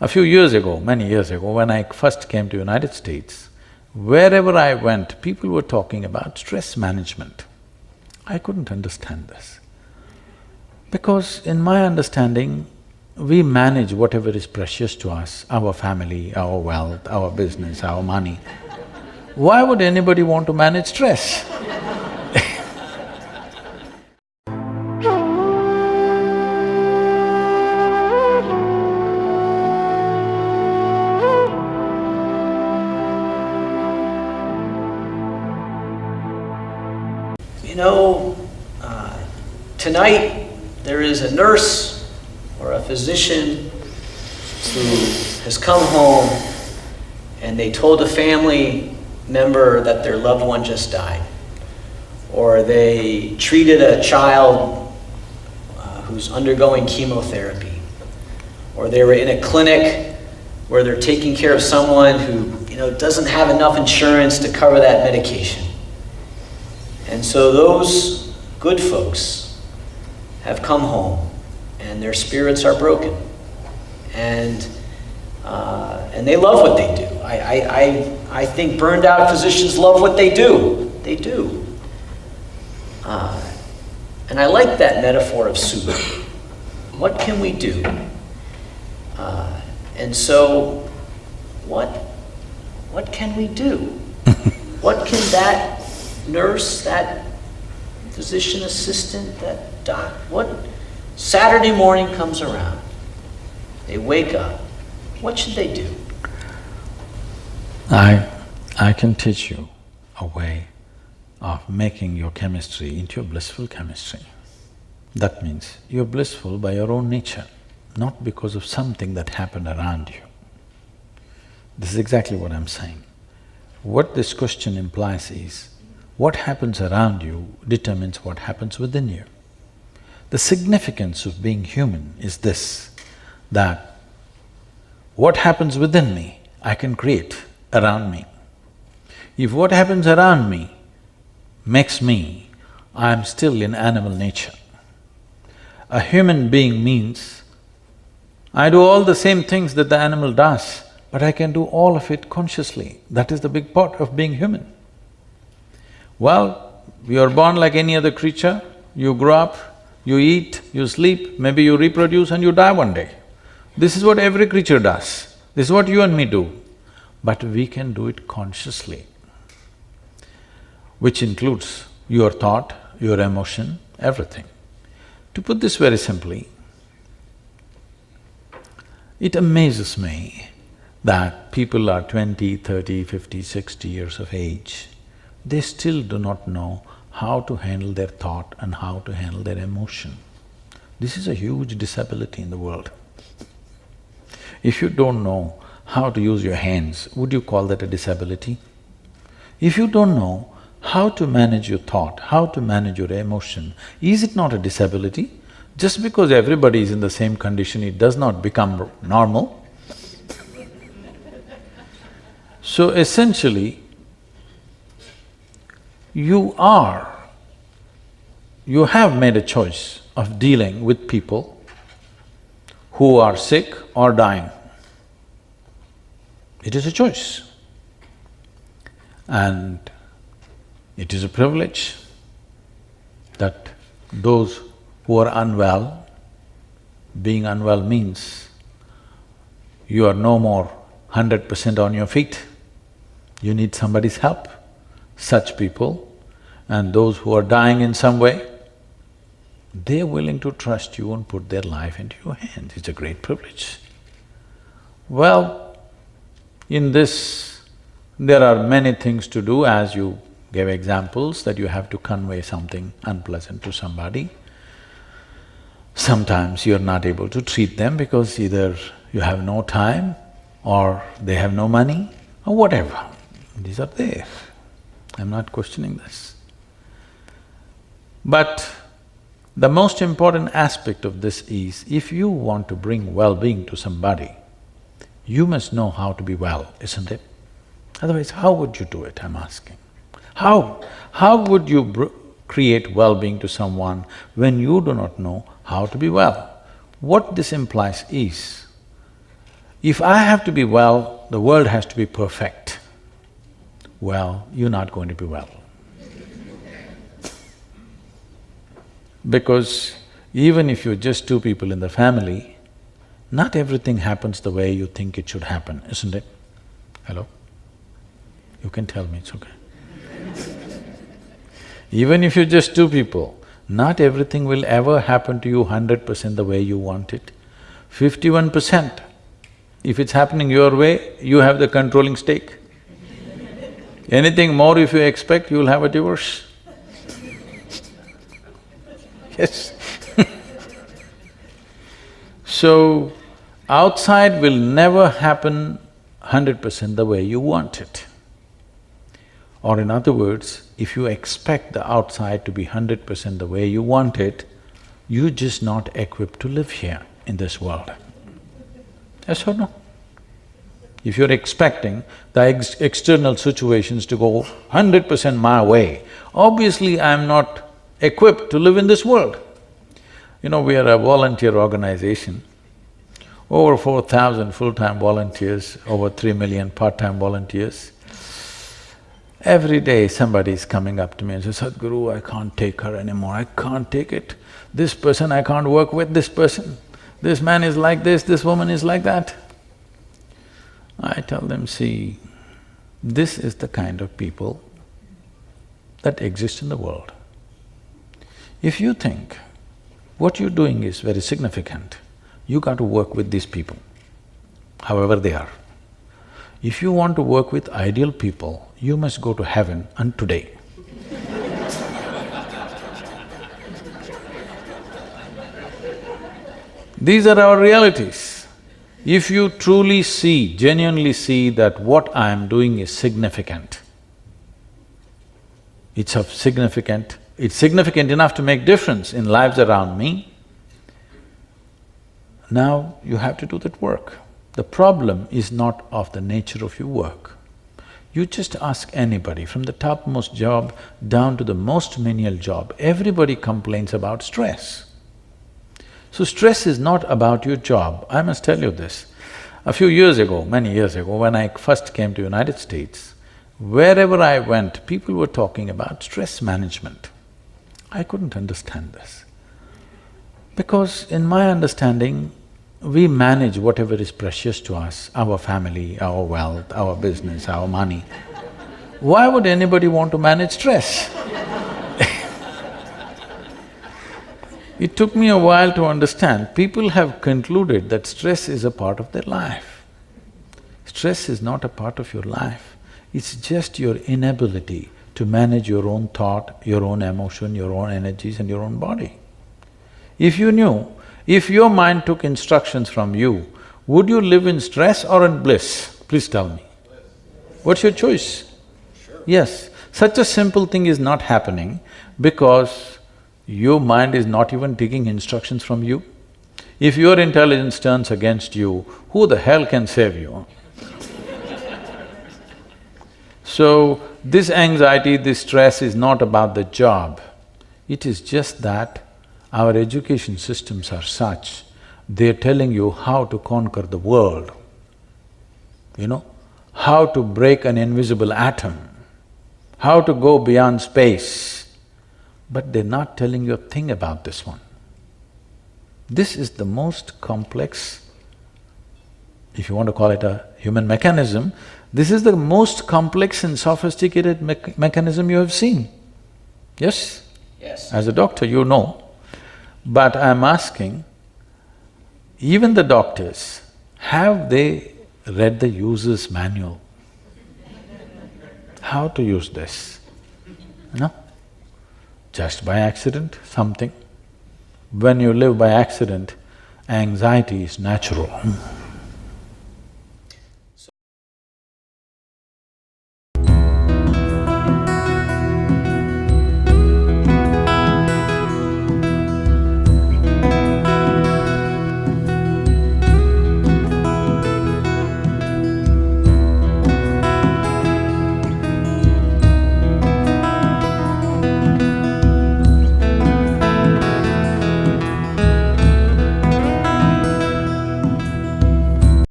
A few years ago, many years ago, when I first came to United States, wherever I went, people were talking about stress management. I couldn't understand this. Because in my understanding, we manage whatever is precious to us, our family, our wealth, our business, our money. Why would anybody want to manage stress? You know, tonight there is a nurse or a physician who has come home and they told a family member that their loved one just died. Or they treated a child who's undergoing chemotherapy. Or they were in a clinic where they're taking care of someone who, doesn't have enough insurance to cover that medication. And so those good folks have come home and their spirits are broken. And they love what they do. I think burned out physicians love what they do. They do. And I like that metaphor of soup. What can we do? And so, what can we do? What can that nurse, that physician assistant, that doc, Saturday morning comes around, they wake up, what should they do? I can teach you a way of making your chemistry into a blissful chemistry. That means you're blissful by your own nature, not because of something that happened around you. This is exactly what I'm saying. What this question implies is, what happens around you determines what happens within you. The significance of being human is this, that what happens within me, I can create around me. If what happens around me makes me, I'm still in animal nature. A human being means, I do all the same things that the animal does, but I can do all of it consciously. That is the big part of being human. Well, you're born like any other creature, you grow up, you eat, you sleep, maybe you reproduce and you die one day. This is what every creature does, this is what you and me do. But we can do it consciously, which includes your thought, your emotion, everything. To put this very simply, it amazes me that people are 20, 30, 50, 60 years of age, they still do not know how to handle their thought and how to handle their emotion. This is a huge disability in the world. If you don't know how to use your hands, would you call that a disability? If you don't know how to manage your thought, how to manage your emotion, is it not a disability? Just because everybody is in the same condition, it does not become normal. So essentially, you have made a choice of dealing with people who are sick or dying. It is a choice. And it is a privilege that those who are unwell, being unwell means you are no more 100% on your feet, you need somebody's help. Such people and those who are dying in some way, they're willing to trust you and put their life into your hands. It's a great privilege. Well, in this, there are many things to do, as you gave examples that you have to convey something unpleasant to somebody. Sometimes you're not able to treat them because either you have no time or they have no money or whatever. These are there. I'm not questioning this. But the most important aspect of this is, if you want to bring well-being to somebody, you must know how to be well, isn't it? Otherwise, how would you do it, I'm asking? How would you create well-being to someone when you do not know how to be well? What this implies is, If I have to be well, the world has to be perfect. Well, you're not going to be well. Because even if you're just two people in the family, not everything happens the way you think it should happen, isn't it? Hello? You can tell me, it's okay. Even if you're just two people, not everything will ever happen to you 100% the way you want it. 51%. If it's happening your way, you have the controlling stake. Anything more if you expect, you'll have a divorce. Yes. So, outside will never happen 100% the way you want it. Or in other words, if you expect the outside to be 100% the way you want it, you're just not equipped to live here in this world. Yes or no? If you're expecting the external situations to go 100% my way, obviously I'm not equipped to live in this world. You know, we are a volunteer organization, over 4,000 full-time volunteers, over 3 million part-time volunteers. Every day somebody is coming up to me and says, Sadhguru, I can't take her anymore, I can't take it. This person I can't work with, this person. This man is like this woman is like that. I tell them, see, this is the kind of people that exist in the world. If you think what you're doing is very significant, you got to work with these people, however they are. If you want to work with ideal people, you must go to heaven and today. These are our realities. If you truly see, genuinely see that what I am doing is significant, it's significant enough to make difference in lives around me, now you have to do that work. The problem is not of the nature of your work. You just ask anybody, from the topmost job down to the most menial job, everybody complains about stress. So stress is not about your job. I must tell you this. A few years ago, many years ago, when I first came to United States, wherever I went, people were talking about stress management. I couldn't understand this. Because in my understanding, we manage whatever is precious to us, our family, our wealth, our business, our money. Why would anybody want to manage stress? It took me a while to understand, people have concluded that stress is a part of their life. Stress is not a part of your life, it's just your inability to manage your own thought, your own emotion, your own energies and your own body. If you knew, if your mind took instructions from you, would you live in stress or in bliss? Please tell me. What's your choice? Sure. Yes, such a simple thing is not happening because your mind is not even taking instructions from you. If your intelligence turns against you, who the hell can save you? So, this anxiety, this stress is not about the job. It is just that our education systems are such, they're telling you how to conquer the world, you know, how to break an invisible atom, how to go beyond space. But they're not telling you a thing about this one. This is the most complex, if you want to call it a human mechanism, this is the most complex and sophisticated mechanism you have seen. Yes? Yes. As a doctor, you know. But I'm asking, even the doctors, have they read the user's manual? How to use this? No? Just by accident, something. When you live by accident, anxiety is natural.